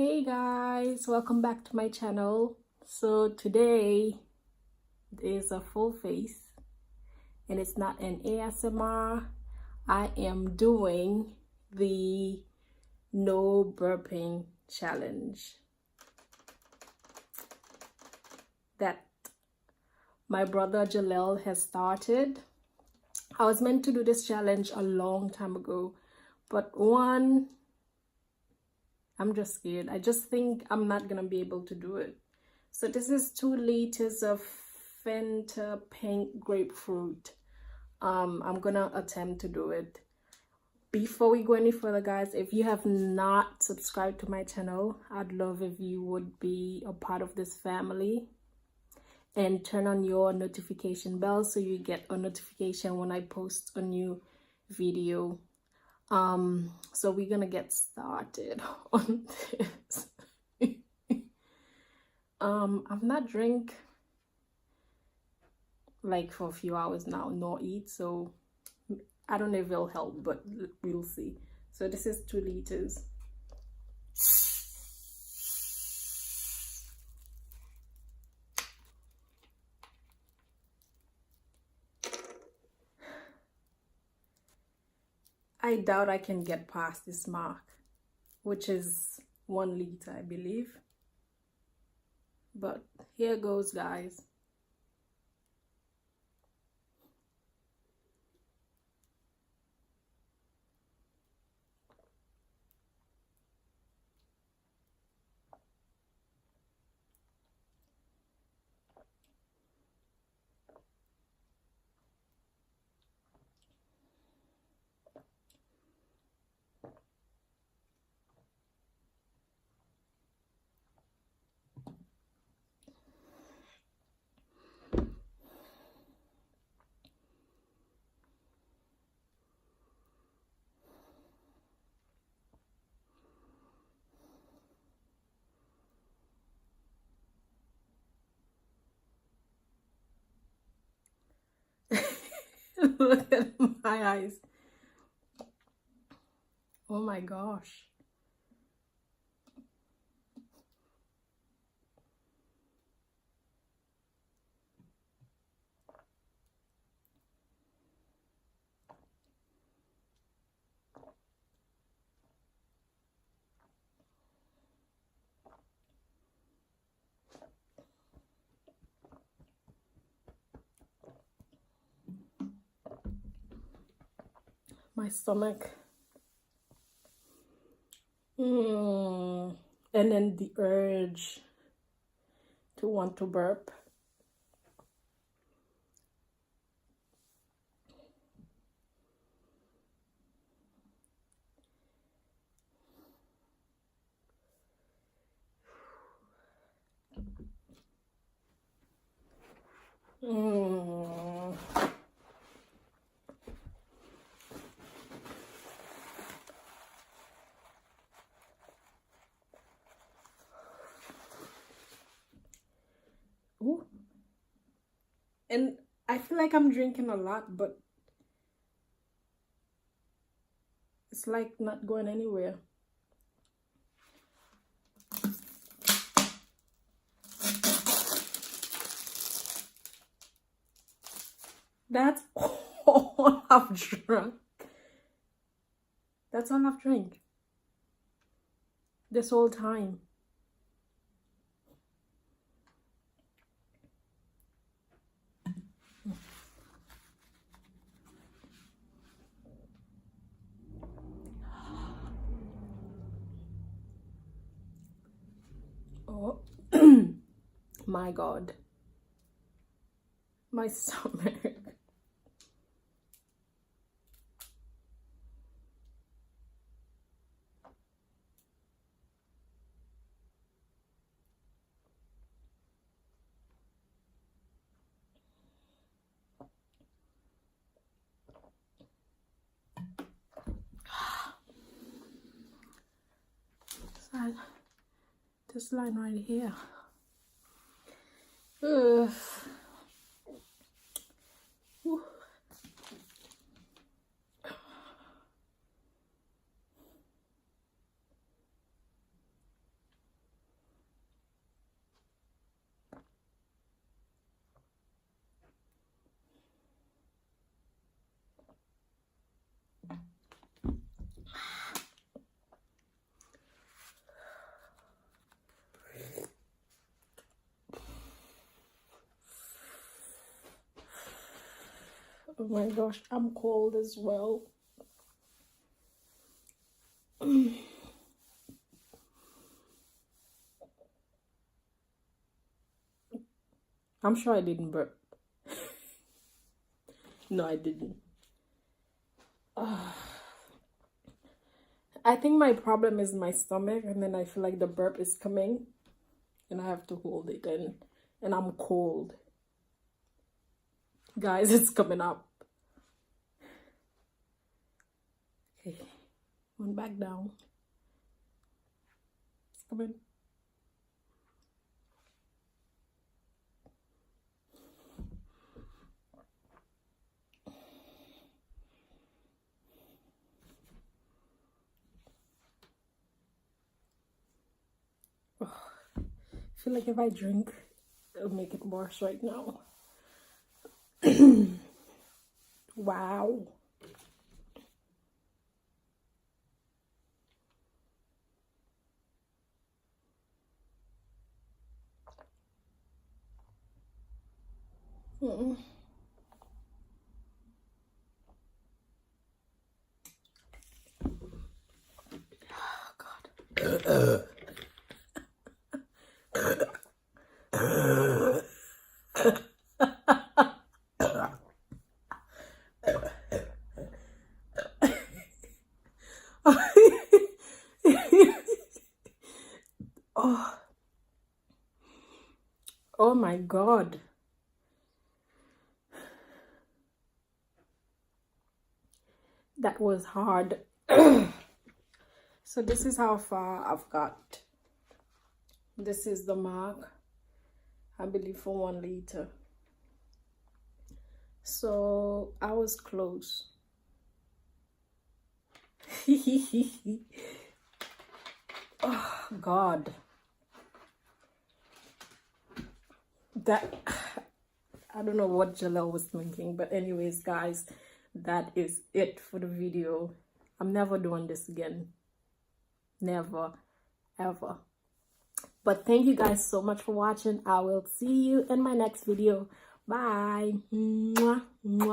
Hey guys, welcome back to my channel. So today is a full face and it's not an ASMR. I am doing the no burping challenge that my brother Jalel has started. I was meant to do this challenge a long time ago, but I'm just scared. I just think I'm not gonna be able to do it. So this is 2 liters of Fanta pink grapefruit. I'm gonna attempt to do it. Before we go any further, guys, if you have not subscribed to my channel, I'd love if you would be a part of this family and turn on your notification bell so you get a notification when I post a new video. So we're gonna get started on this. I've not drink like for a few hours now, nor eat, so I don't know if it'll help, but we'll see. So this is 2 liters. I doubt I can get past this mark, which is 1 liter, I believe. But here goes, guys. Look at my eyes. Oh my gosh. My stomach. And then the urge to want to burp. Ooh. And I feel like I'm drinking a lot, but it's like not going anywhere. That's all I've drunk. That's all I've drank this whole time. Oh, my God. My stomach. This line right here. Ugh. Oh my gosh, I'm cold as well. I'm sure I didn't burp. No, I didn't. I think my problem is my stomach, and then I feel like the burp is coming and I have to hold it in, and I'm cold. Guys, it's coming up. Okay, went back down. It's coming. I feel like if I drink, it'll make it worse right now. Wow. Oh God. Oh my God. That was hard. So this is how far I've got. This is the mark, I believe, for 1 liter. So I was close. Oh God. That, I don't know what Jalel was thinking, but anyways, guys, that is it for the video. I'm never doing this again. Never, ever. But thank you guys so much for watching. I will see you in my next video. Bye. Mwah, mwah.